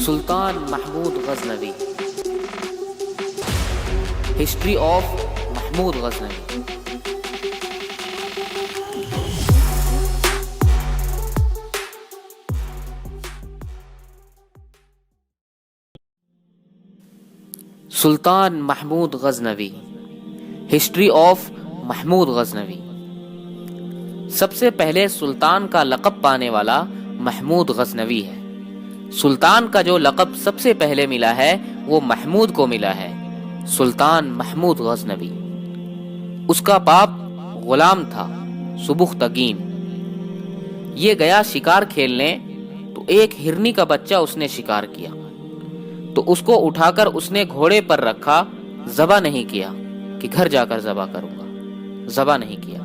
Sultan Mahmud Ghaznavi. History of Mahmud Ghaznavi. Sultan Mahmud Ghaznavi. History of Mahmud Ghaznavi. سب سے پہلے سلطان کا لقب پانے والا محمود غزنوی ہے. سلطان کا جو لقب سب سے پہلے ملا ہے وہ محمود کو ملا ہے، سلطان محمود غزنوی. اس کا باپ غلام تھا سبکتگین. یہ گیا شکار کھیلنے تو ایک ہرنی کا بچہ اس نے شکار کیا تو اس کو اٹھا کر اس نے گھوڑے پر رکھا، ذبح نہیں کیا کہ گھر جا کر ذبح کروں گا، ذبح نہیں کیا.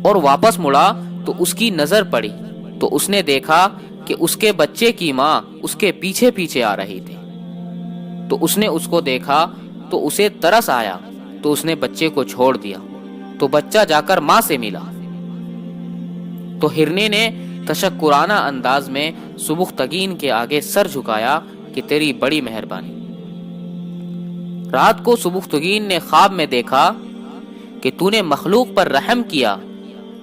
اور واپس مڑا تو اس کی نظر پڑی تو اس نے دیکھا کہ اس کے بچے کی ماں اس کے پیچھے پیچھے آ رہی تھی. تو اس نے اس کو دیکھا تو اسے ترس آیا تو اس نے بچے کو چھوڑ دیا. تو بچہ جا کر ماں سے ملا تو ہرنے نے تشکرانہ انداز میں سبکتگین کے آگے سر جھکایا کہ تیری بڑی مہربانی. رات کو سبکتگین نے خواب میں دیکھا کہ تو نے مخلوق پر رحم کیا،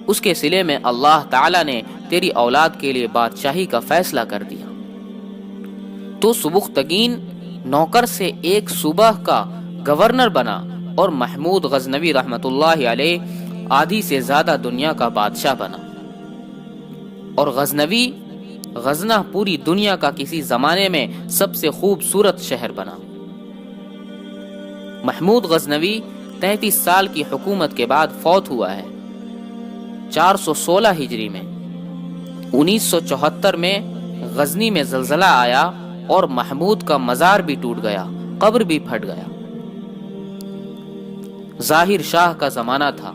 اس کے صلے میں اللہ تعالی نے تیری اولاد کے لیے بادشاہی کا فیصلہ کر دیا. تو سبکتگین نوکر سے ایک صوبہ کا گورنر بنا اور محمود غزنوی رحمت اللہ علیہ آدھی سے زیادہ دنیا کا بادشاہ بنا. اور غزنہ پوری دنیا کا کسی زمانے میں سب سے خوبصورت شہر بنا. محمود غزنوی 33 سال کی حکومت کے بعد فوت ہوا ہے 416 ہجری میں. 1974 میں غزنی میں زلزلہ آیا اور محمود کا مزار بھی ٹوٹ گیا، قبر بھی پھٹ گیا. ظاہر شاہ کا زمانہ تھا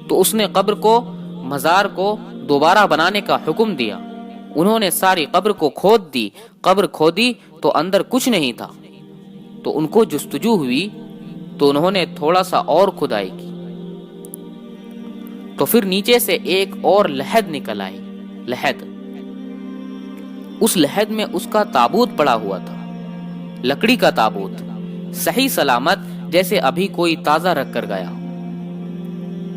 تو اس نے قبر کو، مزار کو دوبارہ بنانے کا حکم دیا. انہوں نے ساری قبر کو کھود دی. قبر کھودی تو اندر کچھ نہیں تھا تو ان کو جستجو ہوئی تو انہوں نے تھوڑا سا اور کھدائی کی تو پھر نیچے سے ایک اور لحد نکل آئی. لحد، اس لحد میں اس کا تابوت پڑا ہوا تھا، لکڑی کا تابوت، صحیح سلامت جیسے ابھی کوئی تازہ رکھ کر گیا.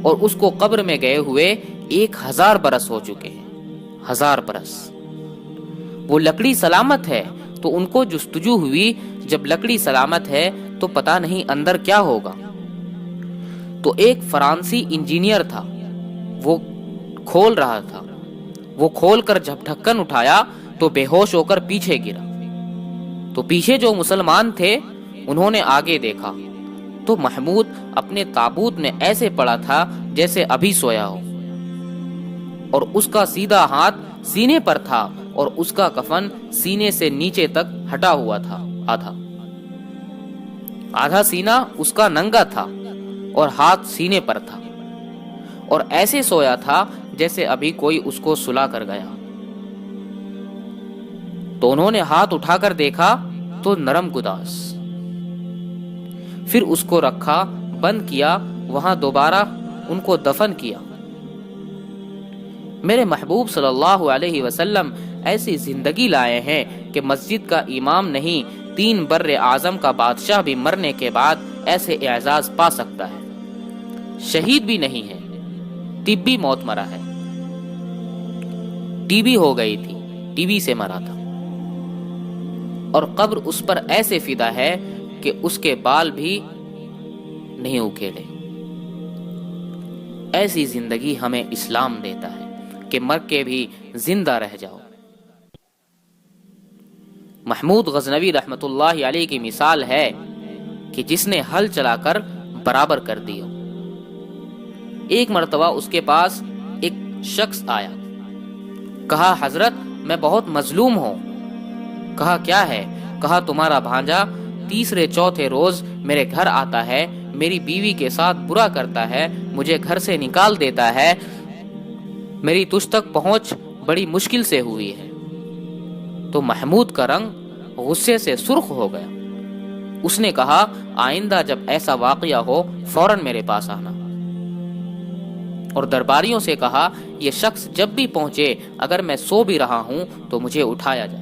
اور اس کو قبر میں گئے ہوئے 1000 برس ہو چکے ہیں. 1000 برس. وہ لکڑی سلامت ہے تو ان کو جستجو ہوئی. جب لکڑی سلامت ہے تو پتہ نہیں اندر کیا ہوگا. تو ایک فرانسی انجینئر تھا، وہ کھول رہا تھا. وہ کھول کر جب ڈھکن اٹھایا تو بے ہوش ہو کر پیچھے گرا. تو پیچھے جو مسلمان تھے انہوں نے آگے دیکھا تو محمود اپنے تابوت میں ایسے پڑا تھا جیسے ابھی سویا ہو، اور اس کا سیدھا ہاتھ سینے پر تھا اور اس کا کفن سینے سے نیچے تک ہٹا ہوا تھا. آدھا سینہ اس کا ننگا تھا اور ہاتھ سینے پر تھا، اور ایسے سویا تھا جیسے ابھی کوئی اس کو سلا کر گیا. تو انہوں نے ہاتھ اٹھا کر دیکھا تو نرم گداس. پھر اس کو رکھا، بند کیا، وہاں دوبارہ ان کو دفن کیا. میرے محبوب صلی اللہ علیہ وسلم ایسی زندگی لائے ہیں کہ مسجد کا امام نہیں 3 بر اعظم کا بادشاہ بھی مرنے کے بعد ایسے اعزاز پا سکتا ہے. شہید بھی نہیں ہے، طبی موت مرا ہے. ٹی بی ہو گئی تھی، ٹی بی سے مرا تھا. اور قبر اس پر ایسے فدا ہے کہ اس کے بال بھی نہیں اکھیڑے. ایسی زندگی ہمیں اسلام دیتا ہے کہ مر کے بھی زندہ رہ جاؤ. محمود غزنوی رحمت اللہ علیہ کی مثال ہے کہ جس نے ہل چلا کر برابر کر دیا. ایک مرتبہ اس کے پاس ایک شخص آیا، کہا حضرت میں بہت مظلوم ہوں. کہا کیا ہے؟ کہا تمہارا بھانجا تیسرے چوتھے روز میرے گھر آتا ہے، میری بیوی کے ساتھ برا کرتا ہے، مجھے گھر سے نکال دیتا ہے، میری تجھ تک پہنچ بڑی مشکل سے ہوئی ہے. تو محمود کا رنگ غصے سے سرخ ہو گیا. اس نے کہا آئندہ جب ایسا واقعہ ہو فوراً میرے پاس آنا. اور درباریوں سے کہا یہ شخص جب بھی پہنچے اگر میں سو بھی رہا ہوں تو مجھے اٹھایا جائے.